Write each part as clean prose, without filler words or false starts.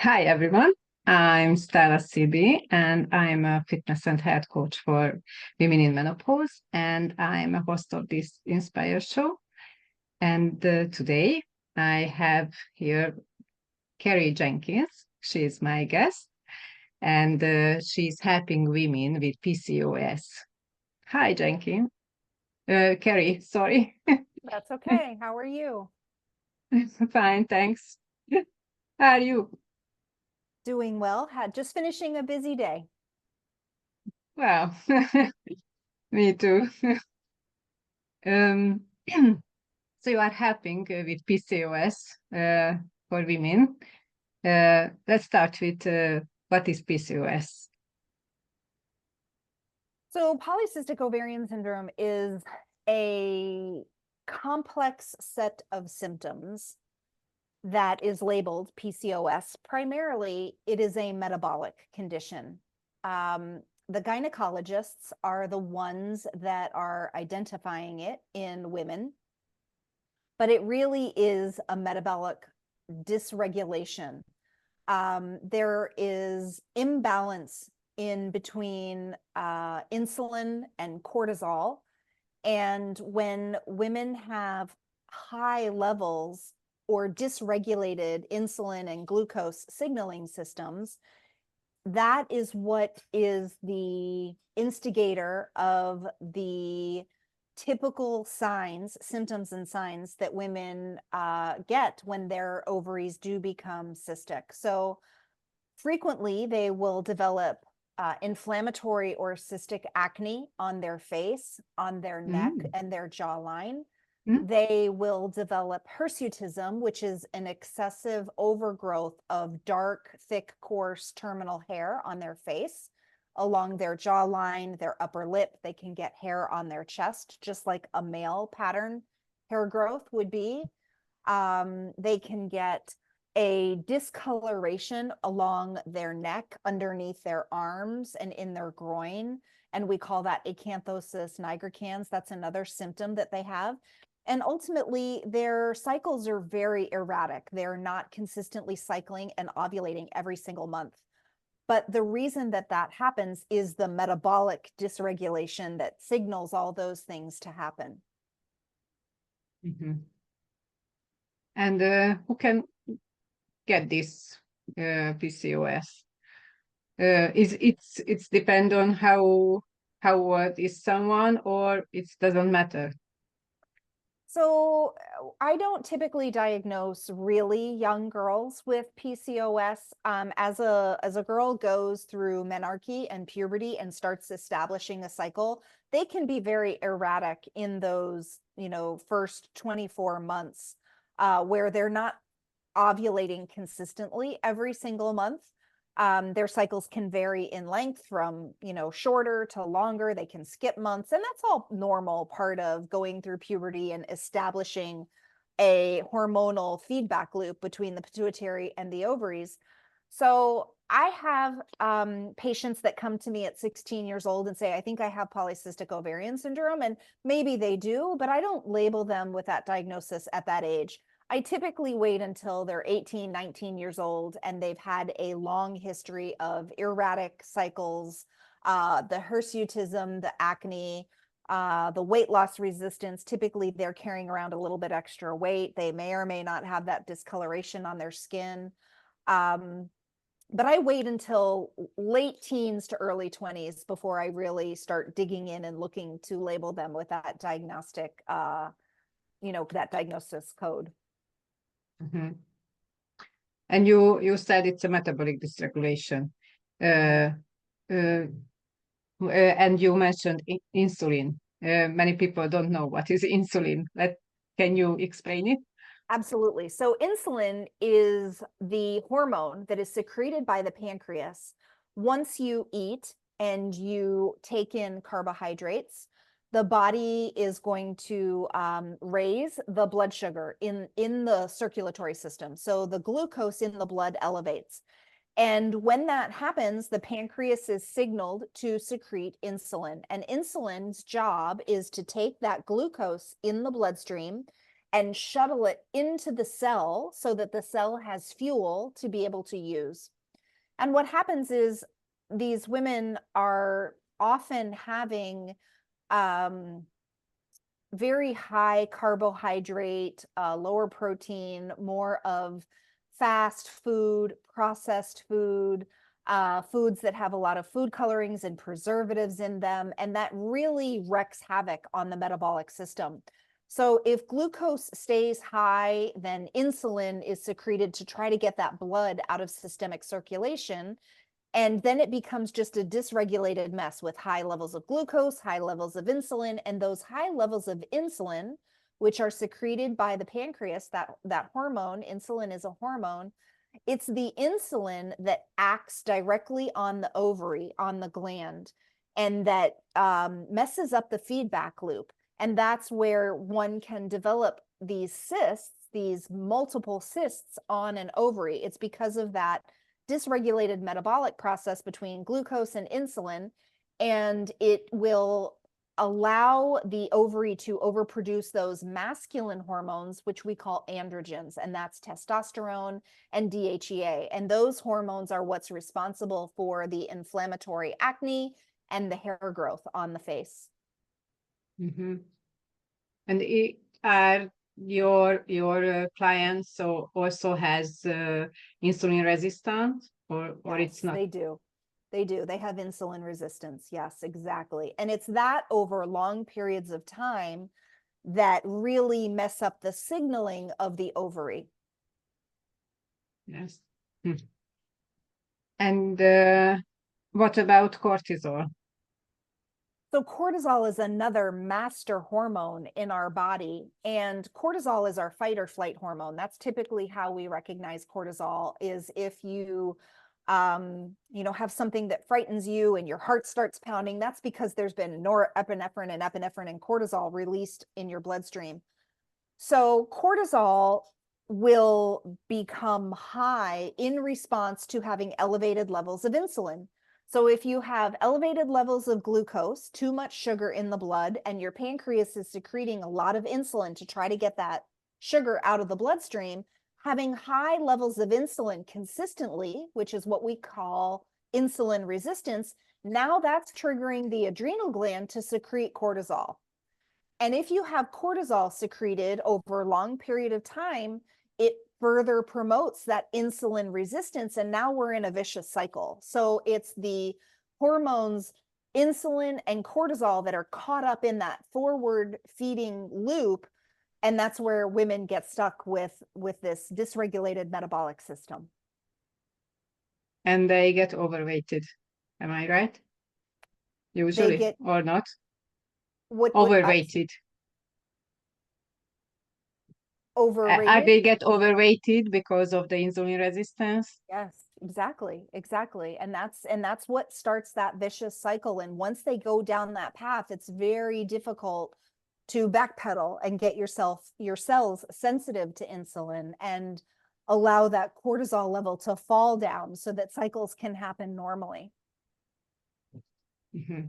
Hi, everyone. I'm Stella CB, and I'm a fitness and health coach for women in menopause, and I'm a host of this Inspire show. And today I have here Kerry Jenkins. She's my guest, and she's helping women with PCOS. Hi, Jenkins. Kerry, sorry. That's okay. How are you? Fine, thanks. How are you? Doing well. Had just finishing a busy day. Well, me too. Um, So you are helping with PCOS for women. Let's start with what is PCOS? So polycystic ovarian syndrome is a complex set of symptoms that is labeled PCOS. Primarily, it is a metabolic condition. The gynecologists are the ones that are identifying it in women, but it really is a metabolic dysregulation. There is imbalance in between insulin and cortisol. And when women have high levels or dysregulated insulin and glucose signaling systems, that is what is the instigator of the typical signs, symptoms, and signs that women get when their ovaries do become cystic. So frequently, they will develop inflammatory or cystic acne on their face, on their neck, Mm, and their jawline. mm, They will develop hirsutism, which is an excessive overgrowth of dark, thick, coarse terminal hair on their face, along their jawline, their upper lip. They can get hair on their chest, just like a male pattern hair growth would be. They can get a discoloration along their neck, underneath their arms, and in their groin. And we call that acanthosis nigricans. That's another symptom that they have. And ultimately, their cycles are very erratic. They're not consistently cycling and ovulating every single month. But the reason that that happens is the metabolic dysregulation that signals all those things to happen. mhm. And who can get this PCOS? Is it's depend on how old is someone, or it doesn't matter? So I don't typically diagnose really young girls with PCOS. As a girl goes through menarche and puberty and starts establishing a cycle, they can be very erratic in those, first 24 months, where they're not ovulating consistently every single month. Their cycles can vary in length from, shorter to longer. They can skip months, and that's all normal part of going through puberty and establishing a hormonal feedback loop between the pituitary and the ovaries. So I have patients that come to me at 16 years old and say, I think I have polycystic ovarian syndrome. And maybe they do, but I don't label them with that diagnosis at that age. I typically wait until they're 18, 19 years old and they've had a long history of erratic cycles, the hirsutism, the acne, the weight loss resistance. Typically, they're carrying around a little bit extra weight. They may or may not have that discoloration on their skin. But I wait until late teens to early 20s before I really start digging in and looking to label them with that diagnostic, that diagnosis code. Mhm. And you said it's a metabolic dysregulation. Uh, uh, and you mentioned insulin. Many people don't know what is insulin. Can you explain it? Absolutely. So insulin is the hormone that is secreted by the pancreas once you eat and you take in carbohydrates. The body is going to raise the blood sugar in the circulatory system. So the glucose in the blood elevates. And when that happens, the pancreas is signaled to secrete insulin. And insulin's job is to take that glucose in the bloodstream and shuttle it into the cell so that the cell has fuel to be able to use. And what happens is these women are often having very high carbohydrate, lower protein, more of fast food, processed food, foods that have a lot of food colorings and preservatives in them. And that really wreaks havoc on the metabolic system. So if glucose stays high, then insulin is secreted to try to get that blood out of systemic circulation. And then it becomes just a dysregulated mess with high levels of glucose, high levels of insulin, and those high levels of insulin, which are secreted by the pancreas, that hormone, insulin is a hormone. It's the insulin that acts directly on the ovary, on the gland, and that messes up the feedback loop. And that's where one can develop these cysts, these multiple cysts on an ovary. It's because of that dysregulated metabolic process between glucose and insulin, and it will allow the ovary to overproduce those masculine hormones, which we call androgens, and that's testosterone and DHEA. And those hormones are what's responsible for the inflammatory acne and the hair growth on the face. Mm-hmm. And are your clients also has insulin resistance, or Yes, it's not? they do. They do. They have insulin resistance. Yes, exactly. And it's that over long periods of time that really mess up the signaling of the ovary. Yes. Hmm. And what about cortisol? So cortisol is another master hormone in our body, and cortisol is our fight or flight hormone. That's typically how we recognize cortisol, is if you have something that frightens you and your heart starts pounding, that's because there's been norepinephrine and epinephrine and cortisol released in your bloodstream. So cortisol will become high in response to having elevated levels of insulin. So if you have elevated levels of glucose, too much sugar in the blood, and your pancreas is secreting a lot of insulin to try to get that sugar out of the bloodstream, having high levels of insulin consistently, which is what we call insulin resistance, now that's triggering the adrenal gland to secrete cortisol. And if you have cortisol secreted over a long period of time, it further promotes that insulin resistance. And now we're in a vicious cycle. So it's the hormones, insulin and cortisol, that are caught up in that forward feeding loop. And that's where women get stuck with this dysregulated metabolic system. And they get overweighted. Am I right? Usually, They get or not? what Overweighted. Are overrated. they get overweighted because of the insulin resistance? Yes, exactly, exactly. And that's what starts that vicious cycle. And once they go down that path, it's very difficult to backpedal and get your cells sensitive to insulin and allow that cortisol level to fall down so that cycles can happen normally. Mm-hmm.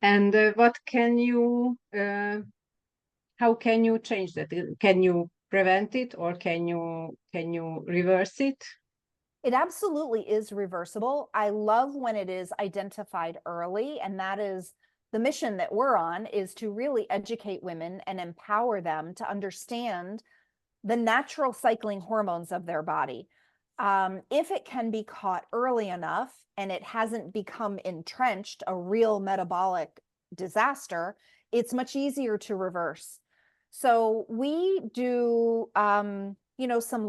And what can you how can you change that? Can you prevent it, or can you reverse it? It absolutely is reversible. I love when it is identified early, and that is the mission that we're on, is to really educate women and empower them to understand the natural cycling hormones of their body. If it can be caught early enough and it hasn't become entrenched, a real metabolic disaster, it's much easier to reverse. So we do, some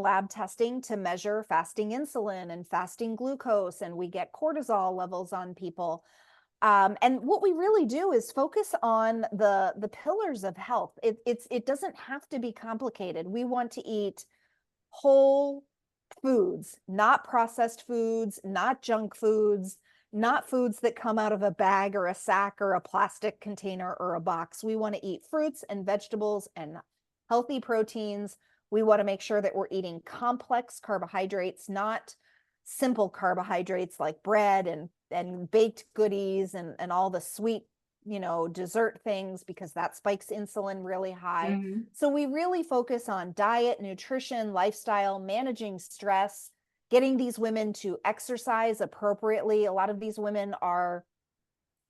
lab testing to measure fasting insulin and fasting glucose, and we get cortisol levels on people. And what we really do is focus on the pillars of health. It doesn't have to be complicated. We want to eat whole foods, not processed foods, not junk foods, not foods that come out of a bag or a sack or a plastic container or a box. We want to eat fruits and vegetables and healthy proteins. We want to make sure that we're eating complex carbohydrates, not simple carbohydrates like bread and baked goodies and all the sweet dessert things because that spikes insulin really high. Mm-hmm. So we really focus on diet, nutrition, lifestyle, managing stress, getting these women to exercise appropriately. A lot of these women are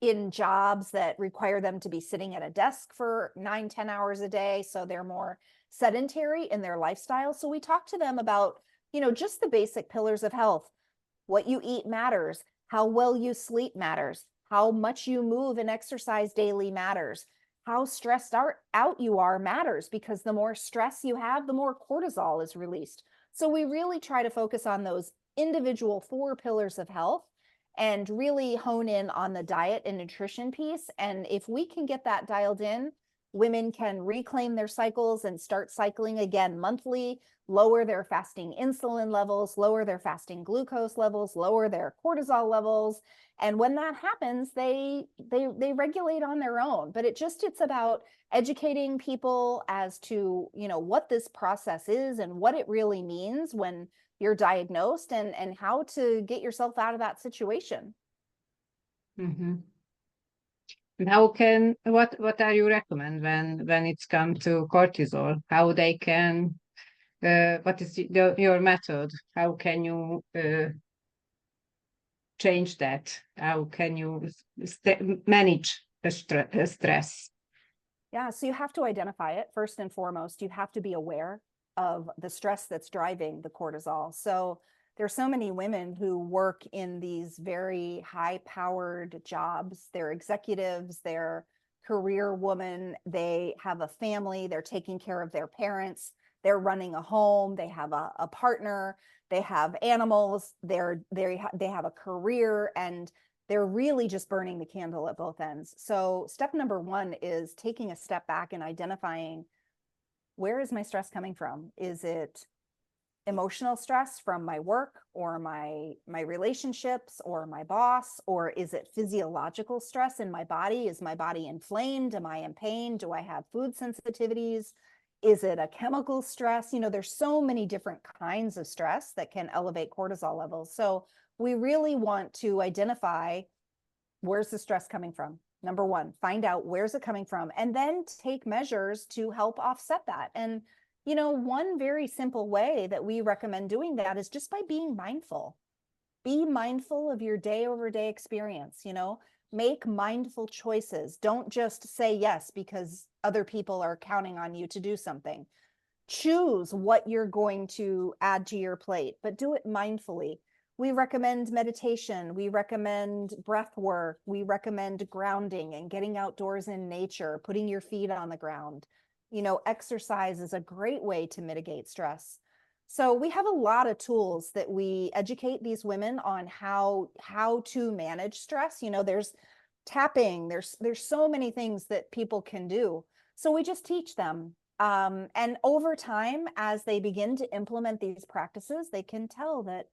in jobs that require them to be sitting at a desk for 9-10 hours a day. So they're more sedentary in their lifestyle. So we talk to them about, just the basic pillars of health. What you eat matters. How well you sleep matters. How much you move and exercise daily matters. How stressed out you are matters, because the more stress you have, the more cortisol is released. So we really try to focus on those individual 4 pillars of health and really hone in on the diet and nutrition piece. And if we can get that dialed in, women can reclaim their cycles and start cycling again monthly, lower their fasting insulin levels, lower their fasting glucose levels, lower their cortisol levels. And when that happens, they regulate on their own. But it's about educating people as to, what this process is and what it really means when you're diagnosed, and how to get yourself out of that situation. Mm-hmm. And what are you recommend when it's come to cortisol? How they can, what is your method? How can you change that? How can you manage the stress? Yeah, so you have to identify it first and foremost. You have to be aware of the stress that's driving the cortisol. So there's so many women who work in these very high-powered jobs. They're executives, they're career women, they have a family, they're taking care of their parents, they're running a home, they have a partner, they have animals, they have a career, and they're really just burning the candle at both ends. So step number 1 is taking a step back and identifying, where is my stress coming from? Is it emotional stress from my work or my relationships or my boss? Or is it physiological stress in my body? Is my body inflamed? Am I in pain? Do I have food sensitivities? Is it a chemical stress? There's so many different kinds of stress that can elevate cortisol levels. So we really want to identify, where's the stress coming from? Number 1, find out where's it coming from, and then take measures to help offset that. And, one very simple way that we recommend doing that is just by being mindful. Be mindful of your day over day experience, make mindful choices. Don't just say yes because other people are counting on you to do something. Choose what you're going to add to your plate, but do it mindfully. We recommend meditation. We recommend breath work. We recommend grounding and getting outdoors in nature, putting your feet on the ground. Exercise is a great way to mitigate stress. So we have a lot of tools that we educate these women on how to manage stress. There's tapping, there's so many things that people can do. So we just teach them. And over time, as they begin to implement these practices, they can tell that,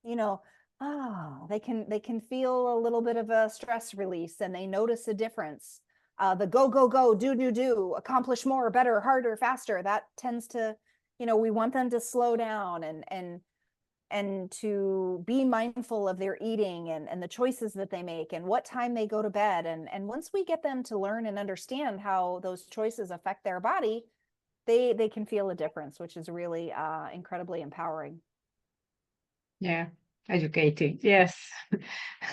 they can feel a little bit of a stress release, and they notice a difference. The go, do, accomplish more, better, harder, faster, that tends to, we want them to slow down and to be mindful of their eating and the choices that they make and what time they go to bed. And once we get them to learn and understand how those choices affect their body, they can feel a difference, which is really incredibly empowering. Yeah, educating. Yes.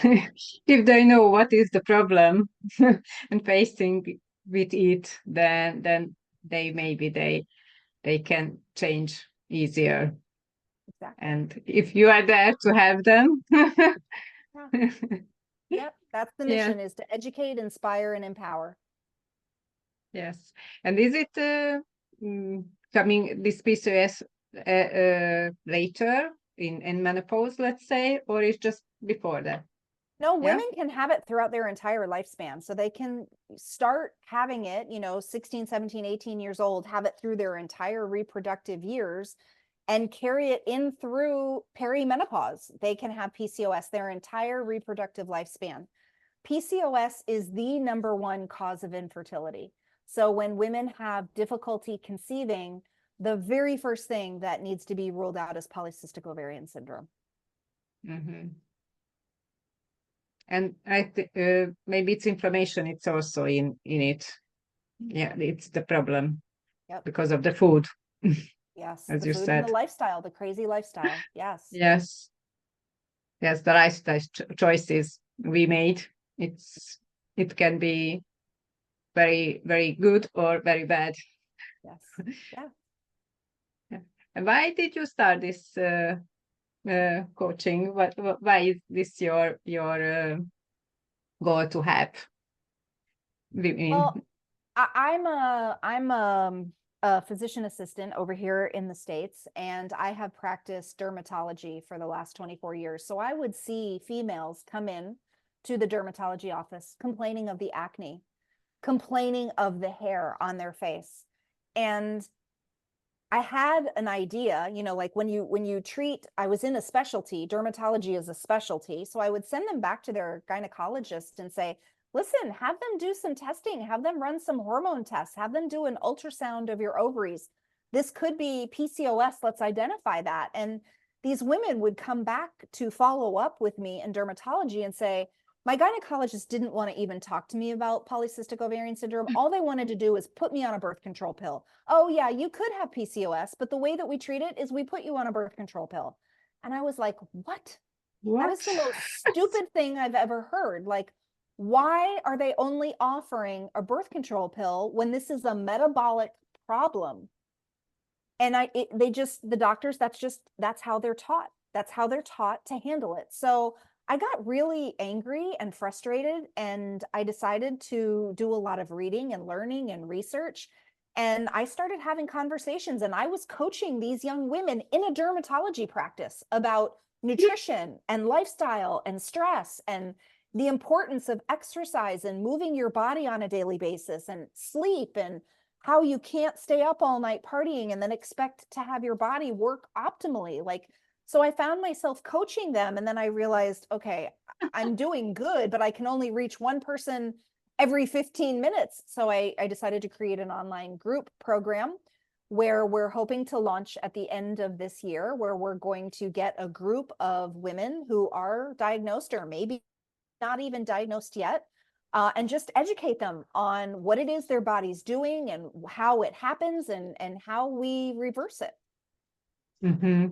If they know what is the problem and facing with it, then they can change easier. Exactly. And if you are there to help them, Yeah. Yep. That's the yeah, mission, is to educate, inspire, and empower. yes. And is it coming this PCOS later in menopause, let's say, or is just before that? No, Yeah. women can have it throughout their entire lifespan. So they can start having it, 16, 17, 18 years old, have it through their entire reproductive years and carry it in through perimenopause. They can have PCOS their entire reproductive lifespan. PCOS is the number 1 cause of infertility. So when women have difficulty conceiving, the very first thing that needs to be ruled out is polycystic ovarian syndrome. Mm-hmm. And I think maybe it's inflammation. It's also in it. Yeah, it's the problem Yep. because of the food, Yes. as The you food and the said. lifestyle, the crazy lifestyle. Yes. Yes, yes, the lifestyle choices we made. It's it can be very, very good or very bad. Yes. Yeah. Yeah. And why did you start this coaching? Why is this your goal to help Well, women? I'm a physician assistant over here in the States, and I have practiced dermatology for the last 24 years. So I would see females come in to the dermatology office complaining of the acne, complaining of the hair on their face. And I had an idea, like when you treat, I was in a specialty, dermatology is a specialty. So I would send them back to their gynecologist and say, listen, have them do some testing, have them run some hormone tests, have them do an ultrasound of your ovaries. This could be PCOS. Let's identify that. And these women would come back to follow up with me in dermatology and say, my gynecologist didn't want to even talk to me about polycystic ovarian syndrome. All they wanted to do was put me on a birth control pill. Oh, yeah, you could have PCOS, but the way that we treat it is we put you on a birth control pill. And I was like, what? That is What? the most stupid thing I've ever heard. Like, why are they only offering a birth control pill when this is a metabolic problem? And the doctors, that's how they're taught. That's how they're taught to handle it. So I got really angry and frustrated, and I decided to do a lot of reading and learning and research. And I started having conversations, and I was coaching these young women in a dermatology practice about nutrition and lifestyle and stress and the importance of exercise and moving your body on a daily basis and sleep and how you can't stay up all night partying and then expect to have your body work optimally. Like, so I found myself coaching them, and then I realized, okay, I'm doing good, but I can only reach one person every 15 minutes. So I decided to create an online group program where we're hoping to launch at the end of this year, where we're going to get a group of women who are diagnosed or maybe not even diagnosed yet, and just educate them on what it is their body's doing and how it happens and how we reverse it. Hmm.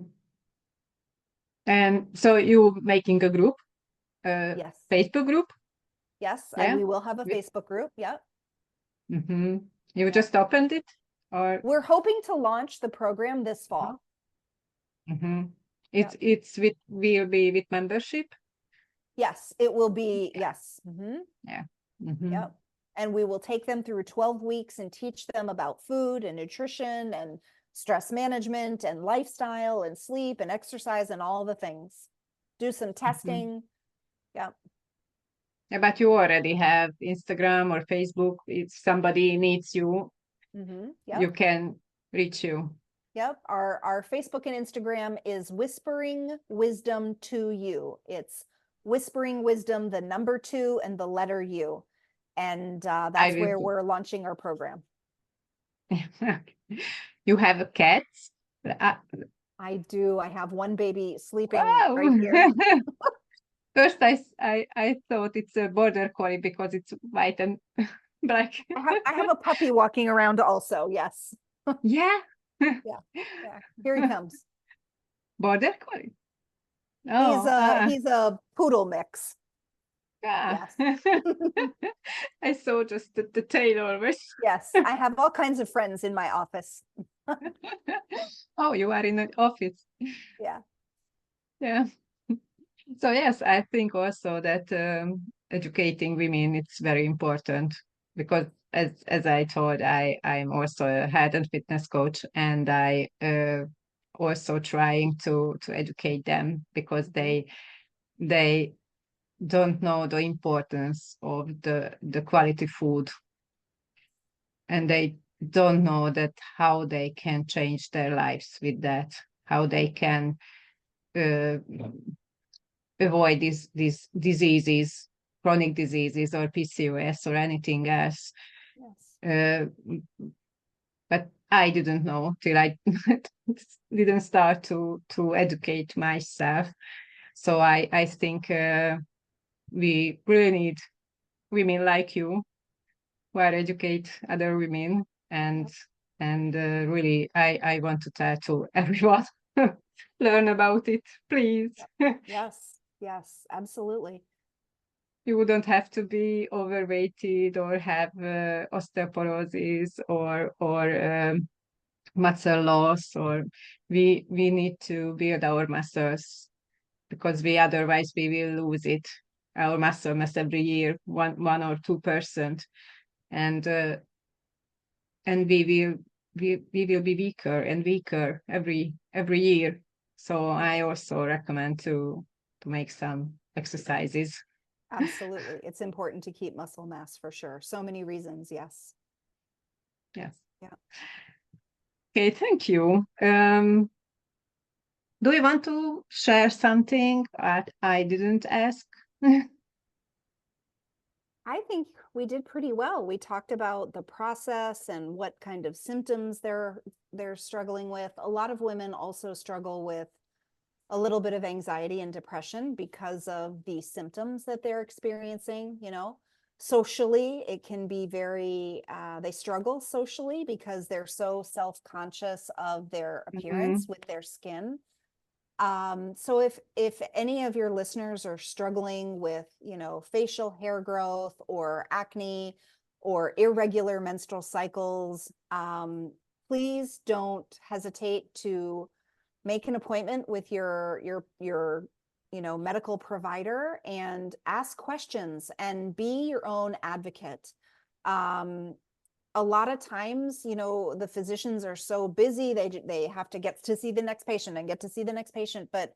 And so you making a group, a Yes. Facebook group? Yes, Yeah. we will have a Facebook group. Yep. Mm-hmm. You Yep. just opened it, or? We're hoping to launch the program this fall. Mm-hmm. Yep. It's will be with membership. Yes, it will be. Yes. Mm-hmm. Yeah. Mm-hmm. Yep. And we will take them through 12 weeks and teach them about food and nutrition and stress management and lifestyle and sleep and exercise and all the things. Do some Mm-hmm. testing. Yep. Yeah, but you already have Instagram or Facebook. If somebody needs you, Mm-hmm. you Yep. can reach you. Yep. Our Facebook and Instagram is Whispering Wisdom to You. It's Whispering Wisdom, the number 2 and the letter U. And I that's where will. we're launching our program. You have a cat? Uh, I do. I have one baby sleeping wow. right here. First, I thought it's a border collie because it's white and black. I have a puppy walking around also. Yes. Yeah. Yeah. Yeah. Here he comes. Border collie. He's Oh, a he's a poodle mix. ah. Yes. I saw just the tail always. Yes. I have all kinds of friends in my office. Oh, you are in an office. Yeah. Yeah. So yes, I think also that educating women it's very important because as I told, I'm also a health and fitness coach, and I also trying to educate them because Mhm. they don't know the importance of the quality food, and they don't know that how they can change their lives with that, how they can uh, avoid these diseases, chronic diseases or PCOS or anything else. Yes. Uh, but I didn't know till I didn't start to educate myself. So I think we really need women like you who are educate other women, and really I want to tell to everyone, learn about it, please. Yes, yes, absolutely. You don't have to be overweighted or have osteoporosis or muscle loss, or we need to build our muscles, because we otherwise we will lose it, our muscle mass every year, 1 or 2%, and we will be weaker and weaker every year. So I also recommend to make some exercises. Absolutely. It's important to keep muscle mass for sure. So many reasons. Yes. Yes. Yeah. Okay, thank you. Do you want to share something that I didn't ask? I think we did pretty well. We talked about the process and what kind of symptoms they're struggling with. A lot of women also struggle with a little bit of anxiety and depression because of the symptoms that they're experiencing, you know. Socially, it can be very, they struggle socially because they're so self-conscious of their appearance with their skin. So if any of your listeners are struggling with, you know, facial hair growth or acne or irregular menstrual cycles, please don't hesitate to make an appointment with your you know, medical provider and ask questions and be your own advocate. A lot of times, you know, the physicians are so busy, they have to get to see the next patient and get to see the next patient, but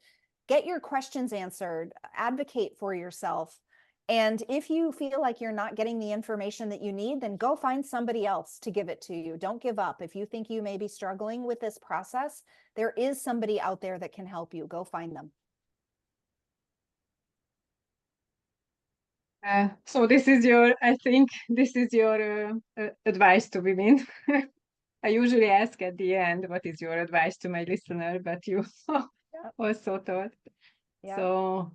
get your questions answered, advocate for yourself. And if you feel like you're not getting the information that you need, then go find somebody else to give it to you. Don't give up. If you think you may be struggling with this process, there is somebody out there that can help you. Go find them. So this is your, I think this is your advice to women. I usually ask at the end, what is your advice to my listener? But you Yep. also thought. Yep. So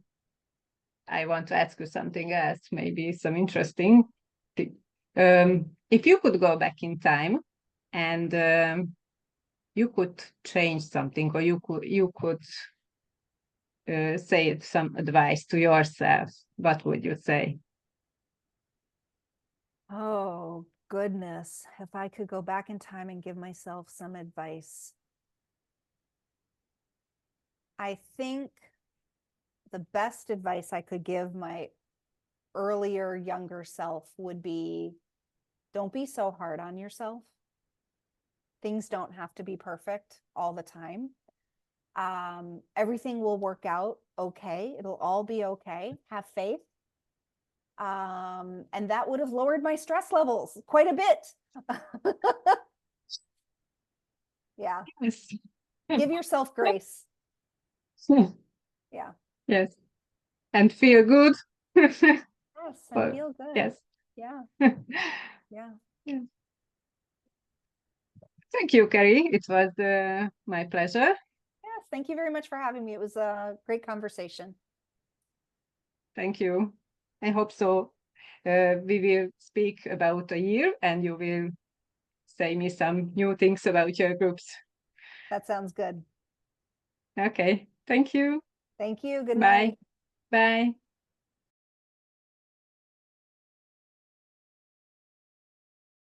I want to ask you something else, maybe some interesting thing. If you could go back in time and you could change something, or you could say some advice to yourself, what would you say? Oh, goodness. If I could go back in time and give myself some advice, I think the best advice I could give my earlier, younger self would be, don't be so hard on yourself. Things don't have to be perfect all the time. Everything will work out okay. It'll all be okay. Have faith. And that would have lowered my stress levels quite a bit. Yeah. Yes. Give yourself grace. Yeah. Yes. And feel good. Yes, and Well, feel good. yes. Yeah. Yeah. Yes. Thank you, Kerry. It was my pleasure. Yes. Thank you very much for having me. It was a great conversation. Thank you. I hope so. We will speak about a year and you will say me some new things about your groups. That sounds good. Okay. Thank you. Thank you. Good night. Bye. Bye.